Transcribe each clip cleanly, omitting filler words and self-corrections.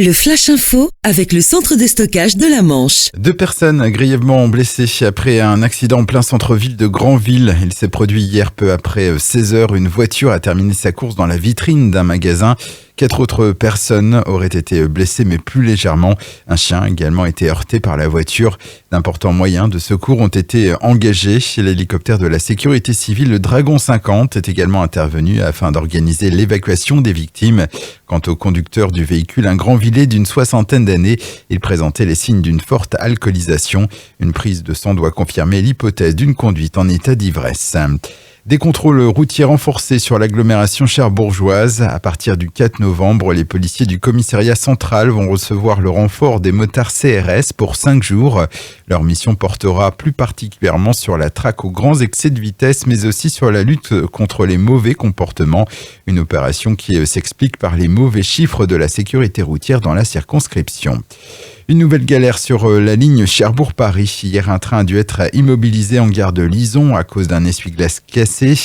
Le Flash Info avec le centre de stockage de la Manche. 2 personnes grièvement blessées après un accident en plein centre-ville de Granville. Il s'est produit hier peu après 16h. Une voiture a terminé sa course dans la vitrine d'un magasin. 4 autres personnes auraient été blessées mais plus légèrement. Un chien a également été heurté par la voiture. D'importants moyens de secours ont été engagés. L'hélicoptère de la sécurité civile, le Dragon 50, est également intervenu afin d'organiser l'évacuation des victimes. Quant au conducteur du véhicule, un Grandvillais d'une 60aine d'années, il présentait les signes d'une forte alcoolisation. Une prise de sang doit confirmer l'hypothèse d'une conduite en état d'ivresse. Des contrôles routiers renforcés sur l'agglomération cherbourgeoise. À partir du 4 novembre, les policiers du commissariat central vont recevoir le renfort des motards CRS pour 5 jours. Leur mission portera plus particulièrement sur la traque aux grands excès de vitesse, mais aussi sur la lutte contre les mauvais comportements. Une opération qui s'explique par les mauvais chiffres de la sécurité routière dans la circonscription. Une nouvelle galère sur la ligne Cherbourg-Paris. Hier, un train a dû être immobilisé en gare de Lison à cause d'un essuie-glace cassé.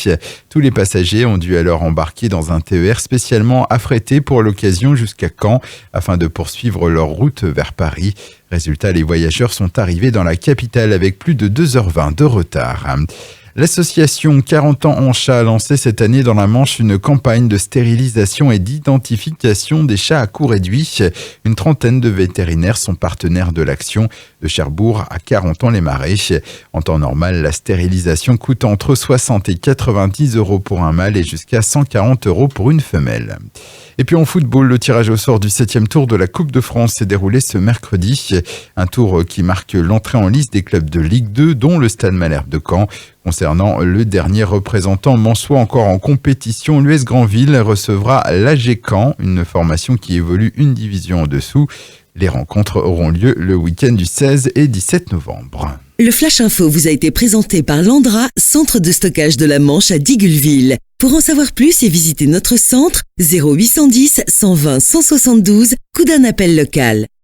Tous les passagers ont dû alors embarquer dans un TER spécialement affrété pour l'occasion jusqu'à Caen afin de poursuivre leur route vers Paris. Résultat, les voyageurs sont arrivés dans la capitale avec plus de 2h20 de retard. L'association 40 ans en chat a lancé cette année dans la Manche une campagne de stérilisation et d'identification des chats à coût réduit. Une 30aine de vétérinaires sont partenaires de l'action de Cherbourg à 40 ans les Marais. En temps normal, la stérilisation coûte entre 60 et 90 € pour un mâle et jusqu'à 140 € pour une femelle. Et puis en football, le tirage au sort du 7e tour de la Coupe de France s'est déroulé ce mercredi. Un tour qui marque l'entrée en lice des clubs de Ligue 2, dont le Stade Malherbe de Caen. Concernant le dernier représentant mançois encore en compétition, l'US Granville recevra l'AG Caen, une formation qui évolue une division en dessous. Les rencontres auront lieu le week-end du 16 et 17 novembre. Le Flash Info vous a été présenté par Landra, centre de stockage de la Manche à Digulleville. Pour en savoir plus et visiter notre centre, 0810 120 172, coup d'un appel local.